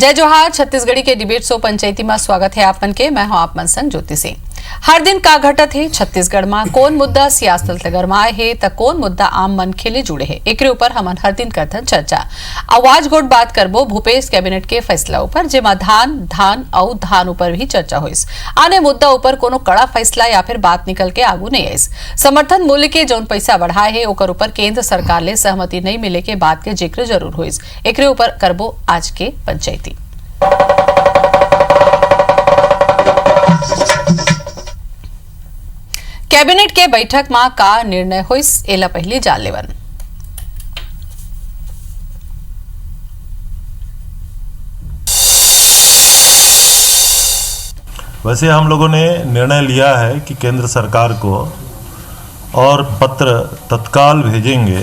जय जोहार। छत्तीसगढ़ी के डिबेट शो पंचायती में स्वागत है आपन के। मैं हूं आप मन संग ज्योति सिंह। हर दिन का घटत है छत्तीसगढ़ में, कौन मुद्दा सियासत गरमाए है तो कौन मुद्दा आम मन खेले जुड़े है, एक ऊपर हमन हर दिन करथन चर्चा। आवाज गोट बात करबो भूपेश कैबिनेट के फैसला ऊपर, जेमा धान और धान ऊपर भी चर्चा होइस। आने मुद्दा ऊपर कोनो कड़ा फैसला या फिर बात निकल के आगू नहीं आइस। समर्थन मूल्य के जौन पैसा बढ़ाए है ओकर ऊपर केंद्र सरकार ले सहमति नहीं मिले के बात के जिक्र जरूर होइस। एक ऊपर करबो आज के पंचायती। कैबिनेट के बैठक में का निर्णय होइस एला पहले जान लेवन। वैसे हम लोगों ने निर्णय लिया है कि केंद्र सरकार को और पत्र तत्काल भेजेंगे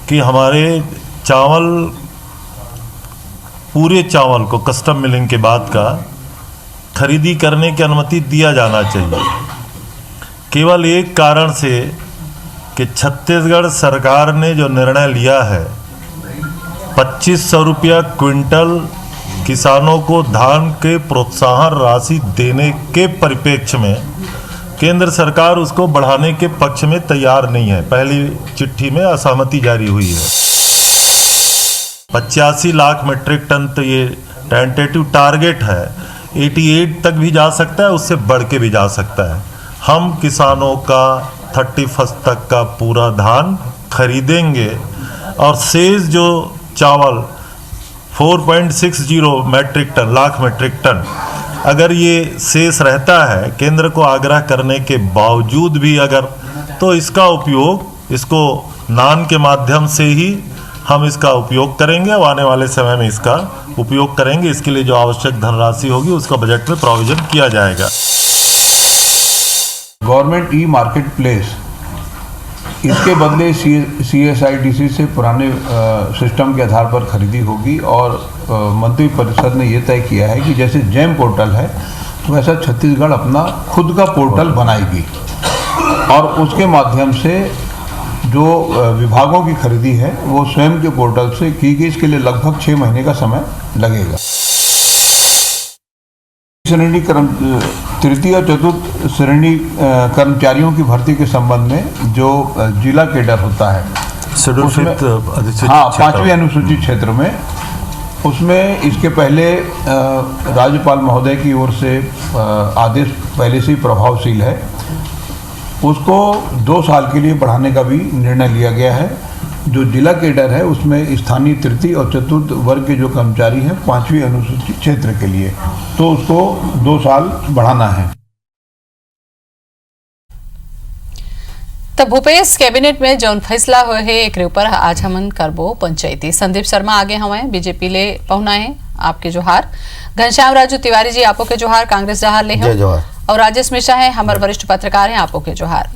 कि हमारे पूरे चावल को कस्टम मिलिंग के बाद का खरीदी करने की अनुमति दिया जाना चाहिए। केवल एक कारण से कि छत्तीसगढ़ सरकार ने जो निर्णय लिया है 2500 रुपया क्विंटल किसानों को धान के प्रोत्साहन राशि देने के परिप्रेक्ष्य में केंद्र सरकार उसको बढ़ाने के पक्ष में तैयार नहीं है। पहली चिट्ठी में असहमति जारी हुई है। 85 लाख मीट्रिक टन तो ये टेंटेटिव टारगेट है, 88 तक भी जा सकता है, उससे बढ़ के भी जा सकता है। हम किसानों का 31 तक का पूरा धान खरीदेंगे और शेष जो चावल 4.60 लाख मीट्रिक टन अगर ये शेष रहता है केंद्र को आग्रह करने के बावजूद भी अगर, तो इसका उपयोग इसको नान के माध्यम से ही हम इसका उपयोग करेंगे और आने वाले समय में इसका उपयोग करेंगे। इसके लिए जो आवश्यक धनराशि होगी उसका बजट में प्रोविजन किया जाएगा। गवर्नमेंट ई मार्केट प्लेस इसके बदले CSIDC से पुराने सिस्टम के आधार पर खरीदी होगी और मंत्री परिषद ने यह तय किया है कि जैसे जेम पोर्टल है वैसा छत्तीसगढ़ अपना खुद का पोर्टल बनाएगी और उसके माध्यम से जो विभागों की खरीदी है वो स्वयं के पोर्टल से की गई। इसके लिए लगभग 6 महीने का समय लगेगा। श्रेणी तृतीय और चतुर्थ श्रेणी कर्मचारियों की भर्ती के संबंध में जो जिला केडर होता है पांचवी अनुसूचित क्षेत्र में, उसमें इसके पहले राज्यपाल महोदय की ओर से आदेश पहले से ही प्रभावशील है, उसको 2 साल के लिए बढ़ाने का भी निर्णय लिया गया है। जो जिला केडर है उसमें स्थानीय तृतीय और चतुर्थ वर्ग के जो कर्मचारी हैं 5वीं अनुसूचित क्षेत्र के लिए, तो उसको 2 साल बढ़ाना है। तब भूपेश कैबिनेट में जौन फैसला हुए है एक ऊपर आज हमन करबो पंचायती। संदीप शर्मा आगे हमें बीजेपी ले पहुना है, आपके जोहार। घनश्याम राजू तिवारी जी आपो के जोहार, कांग्रेस जहार ले हो। और राजेश मिश्रा है हमारे वरिष्ठ पत्रकार हैं, आपो के जोहार।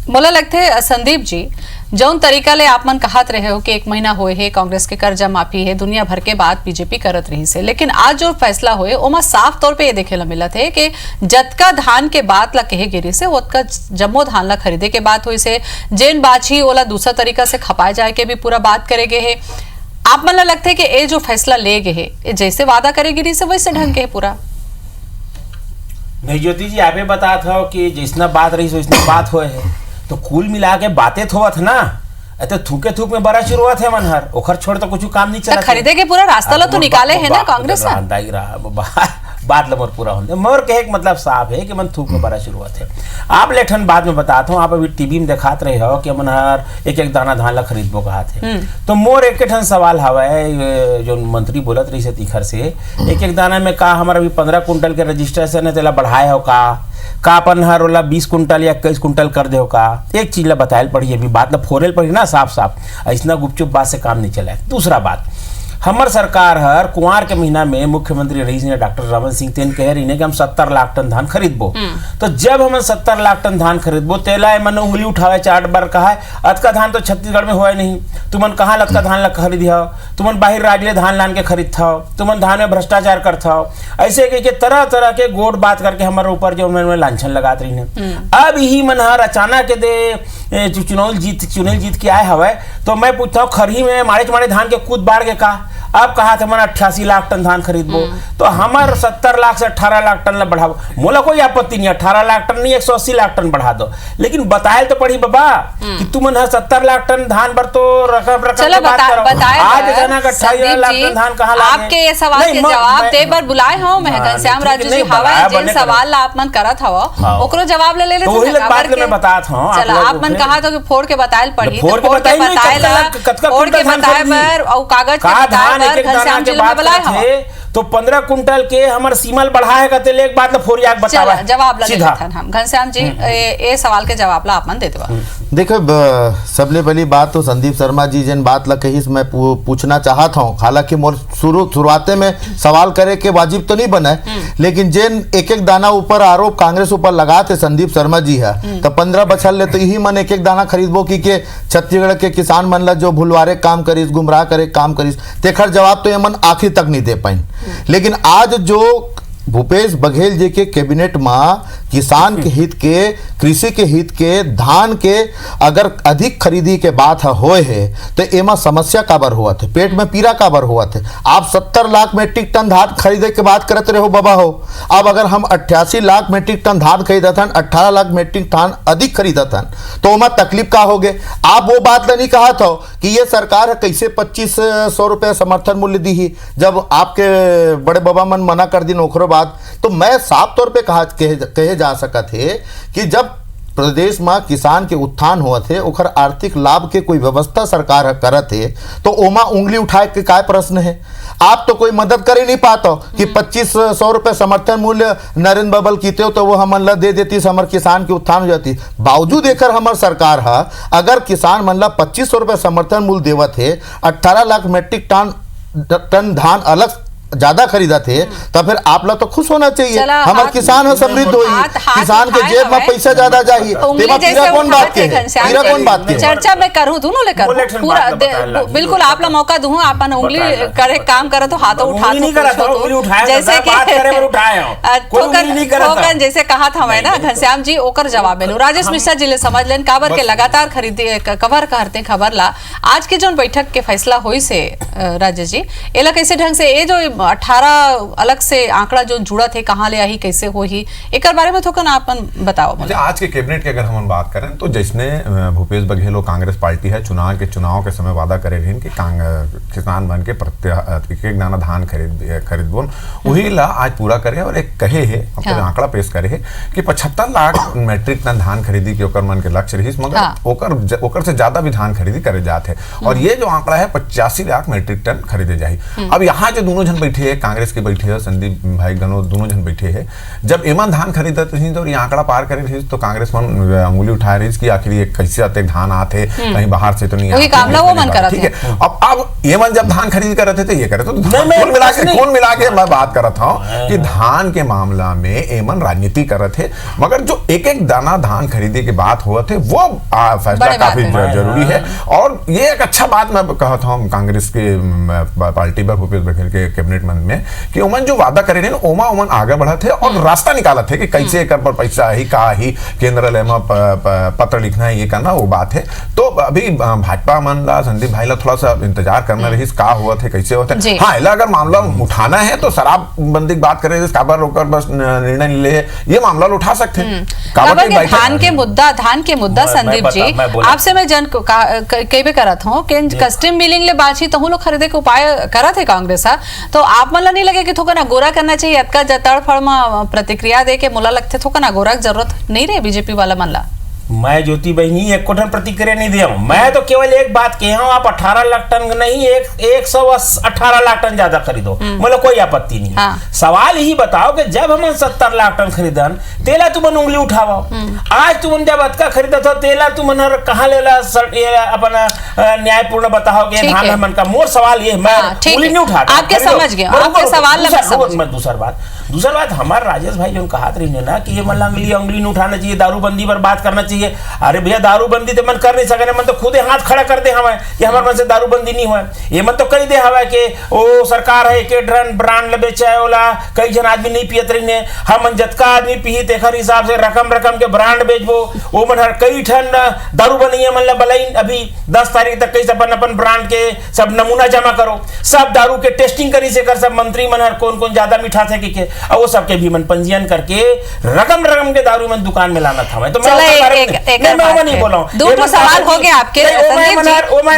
मोला लगते है संदीप जी, जौन तरीका ले आप मन कहत रहे हो कि 1 महीना होए है कांग्रेस के कर्जा माफी है, दुनिया भर के बात बीजेपी करत रही से, लेकिन आज जो फैसला होए ओमा साफ तौर पे ये देखे ला मिलत है कि जतका धान के बात ला कहे गिरी से ओतका जम्मो धान ला खरीदे के बात हुई से, जेन बाछी ओला दूसरा तरीका से खपाए जाए के भी पूरा बात करे गए है। आप मन ला लगता है कि ये जो फैसला ले गए है जैसे वादा करे गिरी से वैसे ढंग के है पूरा? नहीं ज्योति जी, आप ये बता था कि जिसना बात रही वैसना बात हुए है, तो कुल मिला के बातें थोत ना, तो थूके थूक में बड़ा शुरुआत है मनहर, ओखर छोड़ तो कुछ काम नहीं चला। खरीदे के पूरा रास्ता ला तो निकाले है ना कांग्रेस बात लमर पूरा होने मोर कहे मतलब साफ है कि मन थूक में बड़ा शुरुआत है। आप लेठन बाद में बताता हूँ, आप अभी टीवी में दिखात रहे हो कि मनहर एक दाना धान ला खरीदबो कहा थे, तो मोर एक ठन सवाल हवा जो मंत्री बोलत रही से तीखर से एक दाना में का हमारा अभी 15 कुंटल के रजिस्ट्रेशन है तेला बढ़ाए हो का अपन हर वाला 20 कुंटल या 21 कुंटल कर दे का। एक चीज ला बतायल पड़ी, अभी बात ला फोरेल पड़ी ना साफ साफ, ऐसा गुपचुप बात से काम नहीं चला है। दूसरा बात, हमर सरकार हर कुंवार के महीना में मुख्यमंत्री रही ने डॉक्टर रमन सिंह तेन कह रही ने कि हम 70 लाख टन धान खरीदबो। तो जब हम 70 लाख टन धान खरीदबो तेला मन उंगली उठावे 4 बार कहा है अतका धान तो छत्तीसगढ़ में हुआ नहीं, तुमन कहाँ लतका धान ला खरीदी हो, तुमन बाहर राज्य ले धान लान के खरीद था, तुमन धान में भ्रष्टाचार कर था, ऐसे के तरह तरह के गोड़ बात करके हमारे ऊपर जो लांछन लगात रही ने। अब यही मन हर अचानक दे चुनाव जीत के आए हवे, तो मैं पूछता हूँ खरही में माड़े धान के कूद बाढ़ के का अब कहा था मैंने 88 लाख टन धान खरीदबो, तो हमार 70 लाख से 18 लाख टन ला बढ़ाओ, मोला कोई आपत्ति नहीं, 18 लाख टन नहीं 180 लाख टन बढ़ा दो, लेकिन बताए तो पड़ी बाबा कि तुम 70 लाख टन धान पर तो रकम चलो बात करो। आज संदीप 28 लाख टन धान कहाँ लागे? आपके ये सवाल के जवाब दे बर बुलाए हो मैं घनश्याम राजू जी हवा जिन सवाल आप मन करत हवा ओकरो जवाब ले ले तो वही बात मैं बतात हूं। चलो आप मन कहा तो कि फोड़ के बताएल पड़ी, फोड़ के बताए बर और कागज के बताए बर घनश्याम जी ने बुलाए हो तो 15 कुंटल के हमर सीमल बढ़ाए कहते ले एक बात में फोरिया बतावा जवाब ले लेथन हम। घनश्याम जी ए सवाल के जवाब ला आपन देते बा। देखो सबले पहली बात तो संदीप शर्मा जी जिन बात ला कही मैं पूछना चाहता हूँ, हालांकि मोर शुरुआते में सवाल करे के वाजिब तो नहीं बना है, लेकिन जिन एक एक दाना ऊपर आरोप कांग्रेस ऊपर लगा थे संदीप शर्मा जी है तो 15 बछल ले तो यही मन एक एक दाना खरीदबो की के छत्तीसगढ़ के किसान मन ला जो भुलवारे काम करीस गुमराह करे काम करीस तेखर जवाब तो ये मन आखिर तक नहीं दे पाइन। लेकिन आज जो भूपेश बघेल जी के कैबिनेट में किसान के हित के कृषि के हित के धान के अगर अधिक खरीदी के बात होए है तो एमा समस्या काबर हुआ थे, पेट में पीड़ा काबर हुआ थे। आप 70 लाख मेट्रिक टन धान खरीदे के बात करते रहो बाबा हो, अब अगर हम 88 लाख मेट्रिक टन धान खरीदा था 18 लाख मेट्रिक टन अधिक खरीदा था तो ओमा तकलीफ का हो गए। आप वो बात नहीं कहा था कि ये सरकार कैसे 2500 रुपये समर्थन मूल्य दी ही, जब आपके बड़े बाबा मन मना कर दी नौकरों बात, तो मैं साफ तौर पे कहे जा सका थे कि जब प्रदेश में किसान के उत्थान हुआ थे ओखर आर्थिक लाभ के कोई व्यवस्था सरकार करत है तो ओमा उंगली उठाए के काय प्रश्न है। आप तो कोई मदद कर ही नहीं पाते कि 2500 रुपये समर्थन मूल्य नरेंद्र बबल कीते हो तो वो हमन ला दे देती हमर किसान की उत्थान हो जाती। बावजूद एकर हमर सरकार है अगर किसान मन ला 2500 रुपये समर्थन मूल्य देवत है 18 लाख मेट्रिक टन धान अलग ज्यादा खरीदा थे तो फिर आप लोग तो खुश होना चाहिए, हमारे किसान है समृद्ध होई, किसान के जेब में पैसा ज्यादा चाहिए। कौन बात के चर्चा में करूं दोनों ले करूं पूरा बिल्कुल आप लोग मौका दूं अपन उंगली करे काम करे तो हाथों उठा जैसे कि जैसे कहा था मैं ना घनश्याम जी ओकर जवाब मिलू। राजेश मिश्रा जी ले समझ लेन काबर के लगातार खरीदी कवर करते खबर ला आज के जो बैठक के फैसला हुई से राजेश जी एला कैसे ढंग से ये जो 18 अलग से आंकड़ा जो जुड़ा थे कहाँ ले आई कैसे हो ही एक बारे में थोड़ा आप बताओ मुझे। आज के कैबिनेट की अगर हम बात करें तो जिसने भूपेश बघेल और कांग्रेस पार्टी है चुनाव के समय वादा करे रहे कि किसान बन के एक दाना धान खरीदबो वही ला आज पूरा करे और एक कहे है अपने आंकड़ा पेश करे है कि 75 लाख मेट्रिक टन धान खरीदी के ओकर मन के लक्ष्य रही मगर ओकर से ज्यादा भी धान खरीदी करे जाते और ये जो आंकड़ा है 85 लाख मेट्रिक टन खरीदे जाए। अब यहाँ जो दोनों जन बैठे है कांग्रेस के बैठे है संदीप भाई गनो दोनों जन बैठे है जब एमन धान खरीदत रही तो ये आंकड़ा पार करे रही तो कांग्रेस मन उंगली उठा रही कि आखिर ये कैसे आते धान आते कहीं बाहर से तो नहीं आते, ठीक है। अब एमन जब धान खरीद कर रहे थे ये करे तो कौन मिला के मैं बात कर रहा हूँ कि धान के मामला में एमन राजनीति कर रहे थे मगर जो एक एक दाना धान खरीदी के बात हुआ थे वो फैसला काफी जरूरी है। और ये एक अच्छा बात मैं कहता हूँ कांग्रेस के पार्टी पर भूपेश बघेल के कैबिनेट में कि ओमन जो वादा करे रहे ओमन आगे बढ़ा थे और रास्ता निकाला थे कि कैसे कर पर पैसा ही का ही केंद्र में पत्र लिखना है ये करना वो बात है। तो अभी भाजपा मन ला संदीप भाई ला थोड़ा सा इंतजार करना रही का हुआ थे कैसे होते। हाँ अगर मामला उठाना है तो शराबबंदी की बात करे काबर रोकर बस निर्णय ले ये मामला उठा सकते हैं। धान के मुद्दा संदीप जी आपसे मैं जन कई भी करत हूँ कि कस्टम मिलिंग ले बाछी तो लोग खरीदे के उपाय करत है कांग्रेस तो आप मन नहीं लगे कि थोड़ा ना गोरा करना चाहिए अतका जतड़फड़ में प्रतिक्रिया दे के मोला लगते थोड़ा ना गोरा की जरूरत नहीं रहे बीजेपी वाला मन ला। मैं ज्योति बहनी एक कोठन प्रतिक्रिया नहीं दिया हूं, मैं तो केवल एक बात कही हूं आप 18 लाख टन नहीं 118 लाख टन ज्यादा खरीदो मतलब कोई आपत्ति नहीं। सवाल यही बताओ कि जब हम 70 लाख टन खरीदन तेला तुम उंगली उठाओ आज तुम जब अतका खरीदा था तेला तुम कहाँ लेला अपना न्यायपूर्ण बताओ कि धान मन का मोर सवाल ये मैं उंगली नहीं उठाता आपके समझ गया आपके सवाल। दूसरा बात हमारे राजेश भाई जो कहा रही ना कि ये मतलब उंगली नहीं उठाना चाहिए दारूबंदी पर बात करना चाहिए चाहिए। अरे भैया दारूबंदी तो मन कर नहीं सके, मन तो खुद ही हाथ खड़ा कर दे हमें कि हमारे मन से दारूबंदी नहीं हुआ। ये मन तो कही दे हवा कि ओ सरकार है के ड्रन ब्रांड बेचा है ओला, कई जन आदमी नहीं पियत रही ने, हम जतका आदमी पी तेखर हिसाब से रकम रकम के ब्रांड बेचबो। वो मन हर कई ठन दारू बनी है, मतलब बलाइन अभी 10 तारीख तक कई अपन अपन ब्रांड के सब नमूना जमा करो, सब दारू के टेस्टिंग करी से कर सब मंत्री मन हर कौन कौन ज्यादा मीठा थे कि और वो सबके भी मन पंजीयन करके रकम रकम के दारू मन दुकान में लाना था। मैं तो मैं नहीं बोला हूं। दो सवाल हो गए आपके संदीप जी,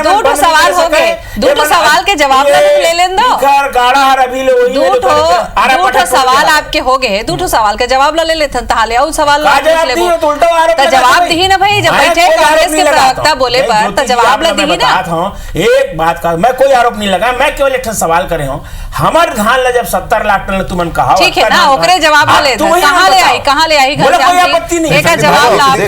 दो सवाल हो गए, दो सवाल के जवाब ले लें दो। गाड़ा हर अभी ले वही दो सवाल आपके हो गए, दो सवाल के जवाब ले लेते ताले और सवाल तो जवाब दी ना भाई, जब बैठे कांग्रेस के प्रवक्ता बोले पर तो जवाब दी ना। एक बात का मैं कोई आरोप नहीं लगा, मैं केवल एक सवाल करे हूं। हमार धान ला जब 70 लाख टन तुमन कहा, ठीक है ना, ओकरे जवाब ले कहां ले आई कोई आपत्ति नहीं, एक जवाब ला दे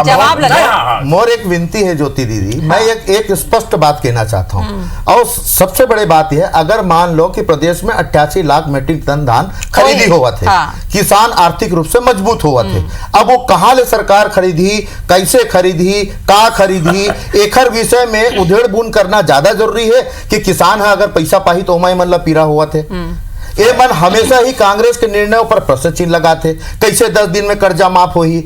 जवाब लगा। मोर एक विनती है ज्योति दीदी, मैं एक स्पष्ट बात कहना चाहता हूं। और सबसे बड़ी बात यह है, अगर मान लो कि प्रदेश में 88 लाख मीट्रिक टन धान खरीदी हुआ थे, किसान आर्थिक रूप से मजबूत हुआ थे। अब वो कहां ले सरकार खरीदी, कैसे खरीदी, का खरीदी, एकर विषय में उधेड़ बुन करना ज्यादा जरूरी है कि किसान है अगर पैसा पाही तो ओमाई मतलब पीरा हुआ थे। ये मन हमेशा ही कांग्रेस के निर्णयों पर प्रश्न चिन्ह लगाते, कैसे 10 दिन में कर्जा माफ होही,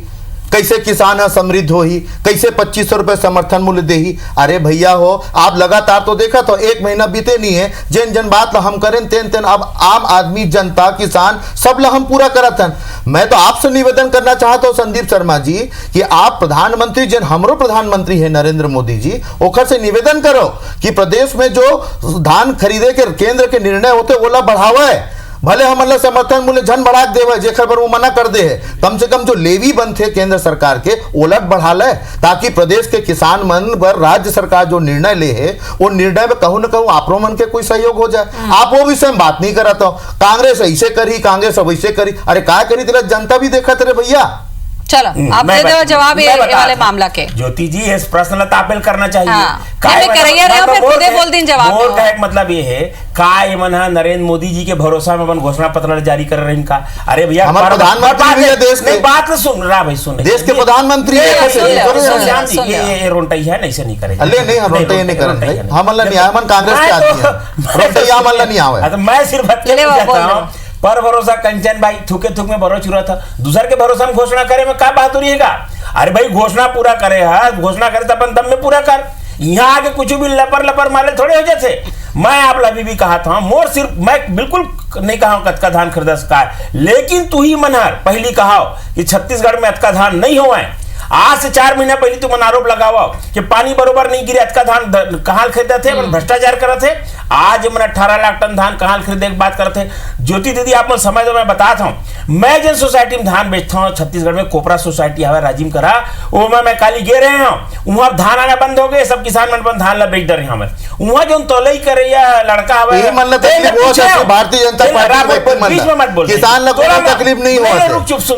कैसे किसान समृद्ध होही, कैसे 2500 रुपए समर्थन मूल्य देही। अरे भैया हो, आप लगातार तो देखा तो 1 महीना बीते नहीं है, जिन जन बात हम करें तेन तेन अब आम आदमी जनता किसान सब ला हम पूरा करत हन। मैं तो आपसे निवेदन करना चाहता हूं संदीप शर्मा जी कि आप प्रधानमंत्री जिन हमरो प्रधानमंत्री है नरेंद्र मोदी जी, ओखर से निवेदन करो कि प्रदेश में जो धान खरीदे के केंद्र के निर्णय होते ओला बढ़ावे, भले हम समर्थन मूल्य झन बढ़ा देवे जेखर पर वो मना कर दे है, कम से कम जो लेवी बन थे केंद्र सरकार के उलट बढ़ा ले, ताकि प्रदेश के किसान मन पर राज्य सरकार जो निर्णय ले है वो निर्णय में कहूं न कहूं आपरो मन के कोई सहयोग हो जाए। आप वो विषय में बात नहीं करता हो, कांग्रेस ऐसे करी, कांग्रेस वैसे करी। अरे क्या करी तेरा जनता भी देखा तेरे भैया। चलो आप दे दो जवाब ये वाले मामला के। ज्योति जी इस प्रश्न ला तापेल करना चाहिए। जवाब का एक मतलब ये है का मन नरेंद्र मोदी जी के भरोसा में घोषणा पत्र जारी कर रहे हैं का। अरे भैया प्रधानमंत्री है देश के, बात सुन रहा भाई, सुन देश के प्रधानमंत्री ये रोंटैया नहीं से नहीं करेगा। नहीं हम रोंटैया नहीं करेंगे, हम मन कांग्रेस के आदमी हैं, रोंटैया मन नहीं आवे। मैं सिर्फ पर भरोसा कंचन भाई थूके थूक में भरोसा चुरा था, दूसर के भरोसा में घोषणा करे में क्या बहादुरी है। अरे भाई घोषणा पूरा करे है, घोषणा करे तो अपन दम में पूरा कर, यहाँ आगे कुछ भी लपर लपर माले थोड़े हो जाते। मैं आप अभी भी कहा था मोर सिर्फ मैं बिल्कुल नहीं कहा कतका धान खरीदा सका, लेकिन तू ही मनहर पहली कहा कि छत्तीसगढ़ में अतका धान नहीं हुआ है। आज से 4 महीना पहले तुम आरोप लगाओ कि पानी बरोबर नहीं गिरे, अतका धान कहां खरीदे थे, भ्रष्टाचार करे थे। आज मैंने 18 लाख टन धान कहां खरीदे की बात करते। ज्योति दीदी आप समय तो मैं बताता हूं, मैं जिन सोसाइटी में धान बेचता हूं छत्तीसगढ़ में कोपरा सोसाइटी है राजीव करा, वो मैं काली गे रहे हूं, वहां धान आना बंद हो गए, सब किसान मन धान ला बेच डरे हमें। वहां जो तोलई करे या लड़का हवे भारतीय जनता पार्टी बीच में मत बोल, किसान ला कोई तकलीफ नहीं हुआ।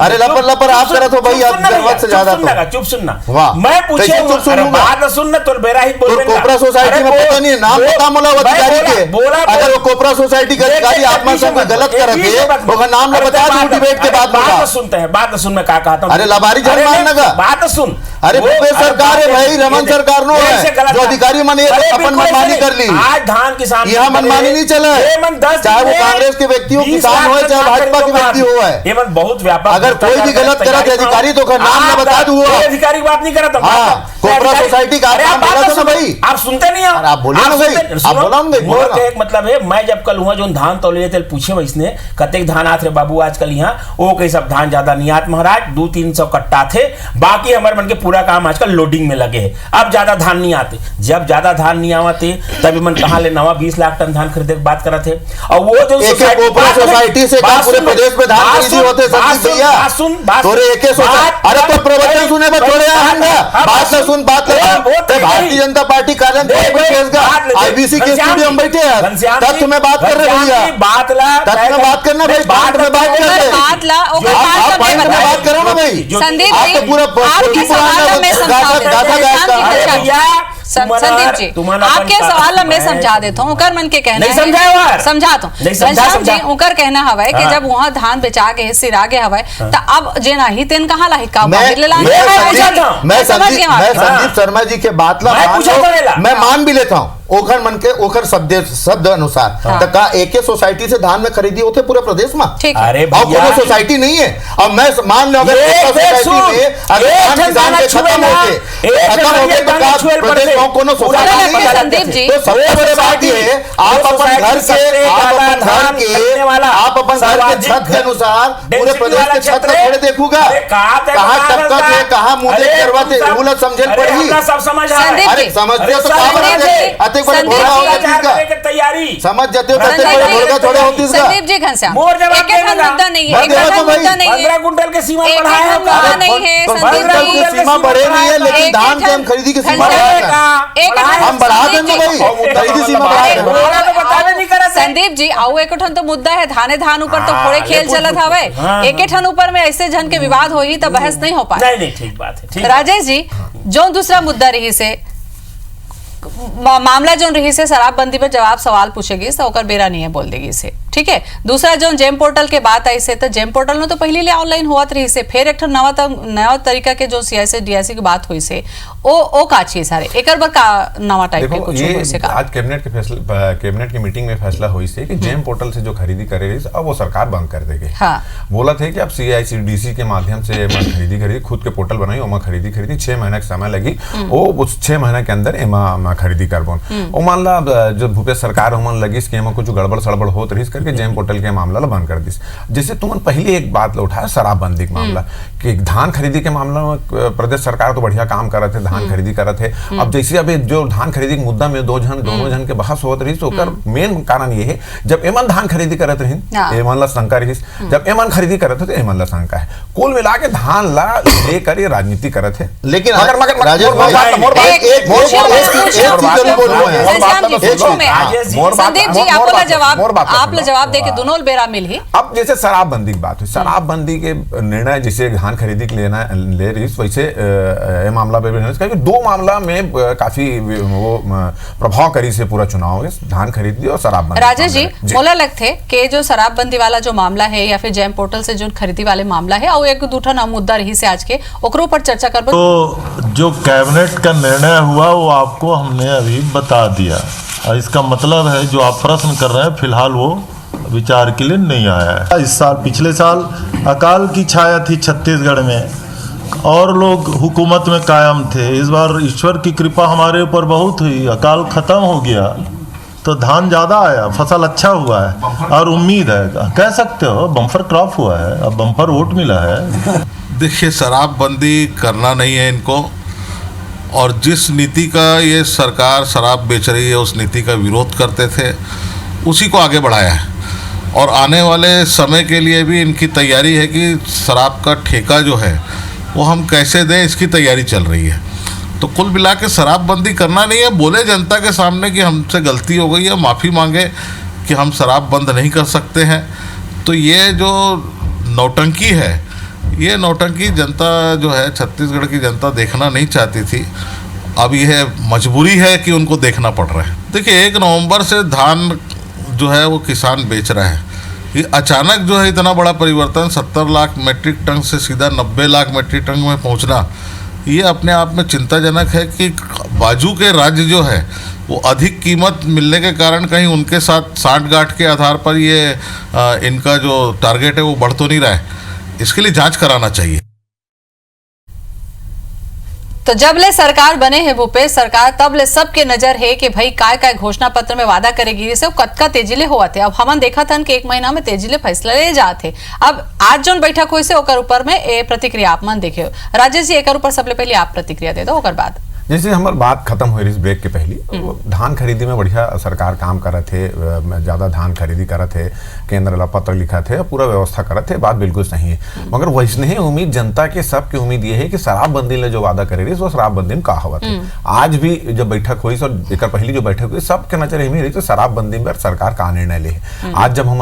अरे लपर लपर आप करत हो भाई, आप से ज्यादा चुप सुनना, मैं पूछे बात सुनना तो बेरा ही बोल रहे। कोपरा सोसाइटी में पता नहीं नाम पता मोला अधिकारी के, अगर वो कोपरा सोसाइटी का अधिकारी आत्मा सब गलत करत है ओका नाम ना बता दो डिबेट के बाद। बात सुनते हैं, बात सुन मैं क्या कहता हूं। अरे लबारी जन मारना का बात सुन। अरे भूपेश सरकार है भाई, रमन सरकार नो है जो अधिकारी माने अपन मनमानी कर ली। आज धान किसान यहां मनमानी नहीं चला है, चाहे वो कांग्रेस के व्यक्ति हो, किसान हो, चाहे भाजपा के व्यक्ति हो है। ये मन बहुत व्यापक, अगर कोई भी गलत करे अधिकारी तो का नाम ना बता दूंगा। अधिकारी की बात नहीं करता, कोपरा सोसाइटी का नाम बोला था ना भाई, आप सुनते नहीं हो। आप बोलो ना भाई, आप बोलो ना भाई। एक मतलब है मैं जब कल हुआ जो धान तौले थे पूछे मैं इसने कतेक धान आते बाबू आजकल यहाँ, वो कई सब धान ज्यादा नहीं आते महाराज, 200-300 कट्टा थे, बाकी हमारे मन के पूरा काम आजकल लोडिंग में लगे हैं। अब ज्यादा धान नहीं आते, जब ज्यादा धान नहीं आते तभी मन कहा ले नवा 20 लाख टन धान खरीदे की बात कर रहे थे। और वो जो सोसाइटी से पूरे प्रदेश में धान खरीदी होते भैया, अरे तो प्रवचन सुने पर थोड़े बात न सुन, बात भारतीय जनता पार्टी कार्यालय आईबीसी के स्टूडियो में बैठे हैं, तथ्य में बात कर रहे भैया, तथ्य में बात करना भाई, बात में बात कर रहे बात करो ना भाई। संदीप आप तो पूरा संदीप जी आपके सवाल मैं समझा देता हूँ उकर मन के कहना नहीं समझाए समझा तो घनश्याम जी उकर कहना हवा कि जब वहाँ धान बेचा के सिरा के हवा तो अब जे नहीं तेन कहाँ ला हिक्का मैं संदीप शर्मा जी के बात ला मैं मान भी लेता हूँ ओखर मन के ओखर शब्द अनुसार तो का एक सोसाइटी से धान में खरीदी होते पूरे प्रदेश में। अरे और कोनो सोसाइटी नहीं है। अब मैं मान लो अगर सोसाइटी में अगर धान के खत्म हो गए तो प्रदेश में कोनो सोसाइटी नहीं है। तो सबसे बड़ी बात ये है आप अपन घर के छत के अनुसार पूरे प्रदेश के छत का थोड़े देखूंगा कहाँ टपका थे कहाँ मुझे करवाते वो समझे पड़ी। अरे समझते तो तैयारी समझ जाते हो थोड़े होती संदीप जी घनश्याम मुद्दा नहीं है 15 कुंटल के सीमा बढ़ाया नहीं है संदीप जी सीमा बढ़े नहीं है लेकिन धान के हम खरीदी की सीमा हम बढ़ा देंगे भाई खरीदी सीमा बढ़ा। संदीप जी आओ एक ठन तो मुद्दा है धान ऊपर तो थोड़े खेल चलत हवे एक ठन ऊपर में ऐसे जन के विवाद हो ही तो बहस नहीं हो पाए। नहीं ठीक बात है। राजेश जी जो दूसरा मुद्दा रही से मामला जो रही से शराबबंदी पर जवाब सवाल पूछेगी तो ओकर बेरा नहीं है बोल देगी इसे ठीक है। दूसरा जो जेम पोर्टल के बात आई से तो जेम पोर्टल में तो पहले ले ऑनलाइन हुआ रही से फिर एक नया तरीका के जो सीआईसी डीआईसी की बात हुई से ओ काची सारे एकर बर का नवा टाइप के कुछ हुई से का आज कैबिनेट की मीटिंग में फैसला हुई से कि जेम पोर्टल से जो खरीदी करे रही अब वो सरकार बंद कर देगी। हाँ। बोला थे कि अब सीआईसी डीसी के माध्यम से खरीदी खुद के पोर्टल बनाई ओमा खरीदी 6 महीने का समय लगी वो उस 6 महीने के अंदर एमा खरीदी करबोन ओ मान ला जब भूपेश सरकार मन लगी कि एमा कुछ गड़बड़ सड़बड़ होत रही करके जेम पोर्टल के मामला ला बंद कर दिस। जैसे तुमन पहले एक बात उठाया शराबबंदी का मामला कि धान खरीदी के मामला में प्रदेश सरकार तो बढ़िया काम कर रहे थे धान खरीदी कर रहे थे। अब जैसे अब जो धान खरीदी के मुद्दा में दोनों जन के बहस होत रही तो मेन कारण ये है जब एमन धान खरीदी करत रही एमन ला शंका रही जब एमन खरीदी करत थे तो एमन ला शंका है कुल मिला के धान ला लेकर ये राजनीति करत है। लेकिन संदीप जी आप जवाब दे के दोनों बेरा मिल ही। अब जैसे शराबबंदी की बात हुई शराबबंदी के निर्णय जैसे धान खरीदी के ले रही वैसे मामला पे दो मामला में काफी वो प्रभाव करी से पूरा चुनाव धान खरीदी और शराबबंदी। राजेश जी बोला लगते कि जो शराबबंदी वाला जो मामला है या फिर जेम पोर्टल से जो खरीदी वाले मामला है और एक दूठा ना मुद्दा रही से आज के ओकरो पर चर्चा कर। तो जो कैबिनेट का निर्णय हुआ वो आपको हमने अभी बता दिया और इसका मतलब है जो आप प्रश्न कर रहे हैं फिलहाल वो विचार के लिए नहीं आया है। इस साल पिछले साल अकाल की छाया थी छत्तीसगढ़ में और लोग हुकूमत में कायम थे। इस बार ईश्वर की कृपा हमारे ऊपर बहुत हुई अकाल खत्म हो गया तो धान ज़्यादा आया फसल अच्छा हुआ है और उम्मीद है कह सकते हो बम्पर क्रॉप हुआ है अब बम्पर वोट मिला है। देखिए शराबबंदी करना नहीं है इनको और जिस नीति का ये सरकार शराब बेच रही है उस नीति का विरोध करते थे उसी को आगे बढ़ाया है और आने वाले समय के लिए भी इनकी तैयारी है कि शराब का ठेका जो है वो हम कैसे दें इसकी तैयारी चल रही है। तो कुल मिला के शराबबंदी करना नहीं है बोले जनता के सामने कि हमसे गलती हो गई है माफ़ी मांगे कि हम शराब बंद नहीं कर सकते हैं। तो ये जो नौटंकी है ये नौटंकी जनता जो है छत्तीसगढ़ की जनता देखना नहीं चाहती थी अब यह मजबूरी है कि उनको देखना पड़ रहा है। देखिए 1 नवंबर से धान जो है वो किसान बेच रहा है ये अचानक जो है इतना बड़ा परिवर्तन 70 लाख मेट्रिक टन से सीधा 90 लाख मेट्रिक टन में पहुंचना ये अपने आप में चिंताजनक है कि बाजू के राज्य जो है वो अधिक कीमत मिलने के कारण कहीं उनके साथ साठगांठ के आधार पर ये इनका जो टारगेट है वो बढ़ तो नहीं रहा है। इसके लिए जांच कराना चाहिए। तो जब ले सरकार बने हैं भूपेश सरकार तब ले सबके नजर है कि भाई काय घोषणा पत्र में वादा करेगी जैसे कतका तेजीले हुआ थे। अब हम देखा था कि 1 महीना में तेजीले फैसला ले जाते। अब आज जो बैठक हुई से ओकर ऊपर में ए प्रतिक्रिया आप मन देखे राजेश जी एक ऊपर सबले पहले आप प्रतिक्रिया दे दो ओकर बाद। जैसे हमारी बात खत्म हुई इस ब्रेक के पहले धान खरीदी में बढ़िया सरकार काम कर रहे थे ज़्यादा धान खरीदी कर रहे थे केंद्र ला पत्र लिखा थे, पूरा व्यवस्था करत थे, बात बिल्कुल सही है। मगर वैसने ही उम्मीद जनता के सबके उम्मीद ये है कि शराबबंदी ले जो वादा करे रही वो शराबबंदी में का हवा थे। आज भी जब बैठक हुई और एक पहली जो बैठक हुई सबके नजर में रही तो शराबबंदी पर सरकार का निर्णय ले। आज जब हम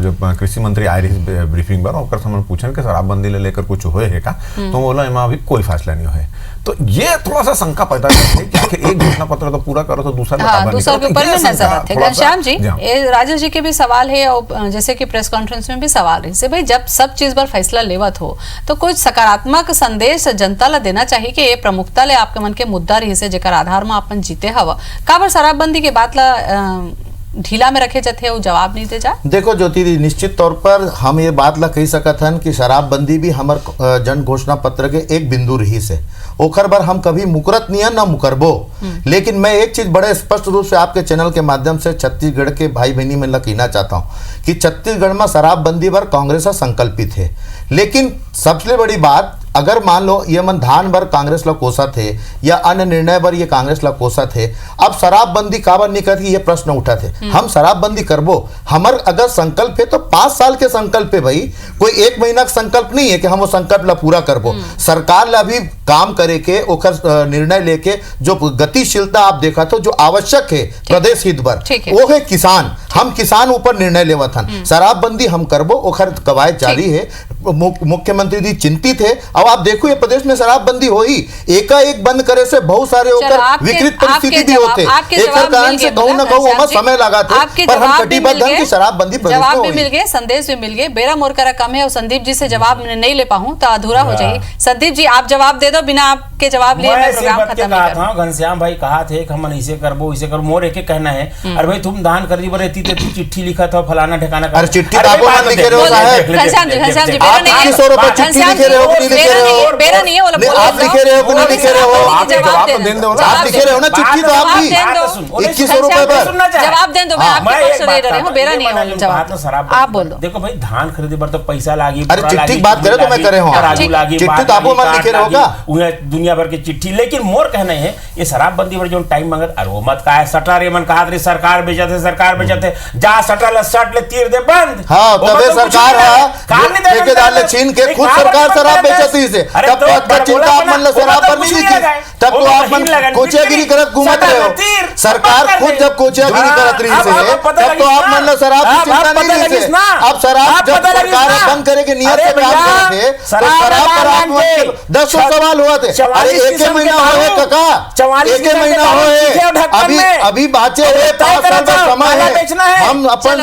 जो कृषि मंत्री आए रही ब्रीफिंग पर और हम पूछन कि शराबबंदी ले लेकर कुछ हुए है का, तो बोला इमा अभी कोई फैसला नहीं हुआ है। तो ये थोड़ा सा शंका पैदा करते हैं कि एक घोषणा पत्र तो पूरा करो तो दूसरा दूसरा के ऊपर में नजर आते हैं। घनश्याम जी, राजेश जी के भी सवाल है और जैसे कि प्रेस कॉन्फ्रेंस में भी सवाल है से भाई जब सब चीज पर फैसला लेवत हो तो कुछ सकारात्मक संदेश जनता ला देना चाहिए कि ये प्रमुखता ले आपके मन के मुद्दा रही से जेकर आधार में अपन जीते हवा काबर शराबबंदी के बात ला ढीला में रखे जाते हैं वो जवाब नहीं दे जा। देखो ज्योति दी, निश्चित तौर पर हम ये बात ला कही सकत हन कि शराबबंदी भी हमार जन घोषणा पत्र के एक बिंदु रही से ओखर बर हम कभी मुकरत नहीं है ना मुकरबो। लेकिन मैं एक चीज बड़े स्पष्ट रूप से आपके चैनल के माध्यम से छत्तीसगढ़ के भाई बहनी में कहना चाहता हूँ कि छत्तीसगढ़ में शराबबंदी पर कांग्रेस संकल्पित है। लेकिन सबसे बड़ी बात, अगर मान लो ये मन धान बर कांग्रेस ला कोसा थे या अन्य निर्णय पर ये कांग्रेस ला कोसा थे, अब शराबबंदी काबर नहीं करती ये प्रश्न उठा थे। हम शराबबंदी करबो, हमार अगर संकल्प है तो 5 साल के संकल्प है भाई, कोई 1 महीना का संकल्प नहीं है कि हम वो संकल्प ला पूरा करबो। सरकार ला भी काम करे के ओकर निर्णय लेके जो गतिशीलता आप देखा तो जो आवश्यक है प्रदेश हित पर वो है किसान, हम किसान ऊपर निर्णय लेवत हन। शराबबंदी हम करबो, ओखर कवायद जारी है, मुख्यमंत्री जी चिंतित है। अब आप देखो ये प्रदेश में शराबबंदी हो ही एकाएक बंद करे से बहुत सारे होकर विकृत परिस्थिति भी होते, एक कारण से कहूं ना कहूं हमें समय लगा थे, पर हम कटिबद्ध हैं कि शराबबंदी प्रदेश में जवाब भी मिल गए, संदेश भी मिल गए। बेरा मोर का कम है और संदीप जी से जवाब नहीं ले पाऊं तो अधूरा हो जाए। संदीप जी आप जवाब दे दो, बिना आपके जवाब लिए मैं प्रोग्राम खत्म नहीं करूंगा। घनश्याम भाई कहा थे कि हम ऐसे करबो इसे करो, मोर एक कहना है अरे भाई तुम दान कर दी बरे तू चिट्ठी लिखा था फलाना ठिकाना का, अरे चिट्ठी आप मत लिखे रहे हो साहब, घनश्याम जी बेरा नहीं है, 100 रुपए चिट्ठी लिखे रहे हो कि नहीं लिखे रहे हो, बेरा नहीं है वो आप लिखे रहे हो कि नहीं लिखे रहे हो, आप लिखे रहे हो ना चिट्ठी तो आप भी 2100 रुपए पर जवाब दे दो। मैं आपके पक्ष ले रही हूं, बेरा नहीं है जवाब, आप बोलो। देखो भाई धान खरीदे पर तो पैसा लागी, अरे चिट्ठी की बात करे तो मैं करे हूं, चिट्ठी तो आपको मत लिखे रहे होगा दुनिया भर की चिट्ठी। लेकिन मोर कहना है ये शराबबंदी पर जो टाइम मांगत अरे वो मत का है सटर मन कहा रही सरकार बेचते जा सटर ले सट ले तीर दे बंद। हाँ तबे सरकार है ठेकेदार ले छीन के खुद सरकार शराब बेचती से, तब तो चिंता आप मन शराब पर नहीं दिखी, तब तो आप मन कोचियागिरी करत घूमत रहे हो। सरकार खुद जब कोचियागिरी करत रही से तब तो आप मन शराब की चिंता नहीं रही से। अब शराब जब सरकार बंद करे के नियत से काम करे थे तो शराब पर आप 10 सवाल हुआ थे। अरे एक महीना हुए काका, एक महीना हुए, अभी बाचे है 5 साल का समय है, हम अपन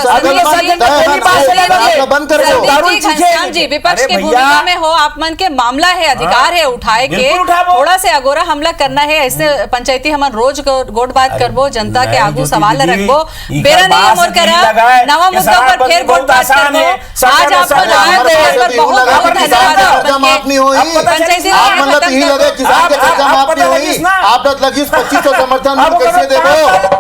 बंद कर दो। घनश्याम जी विपक्ष के भूमिका में हो, आप मन के मामला है, अधिकार है उठाए के थोड़ा से अगोरा हमला करना है। ऐसे पंचायती हम रोज गोट बात करबो, जनता के आगू सवाल रखबो, बेरा नहीं मोर करा नवा मुद्दा पर फिर गोट बात करबो। आज आपको पर बहुत धन्यवाद। माफ नहीं हुई, आप मतलब यही लगे किसान के कर्जा माफ नहीं हुई, आप लगी 2500 समर्थन कैसे देबो।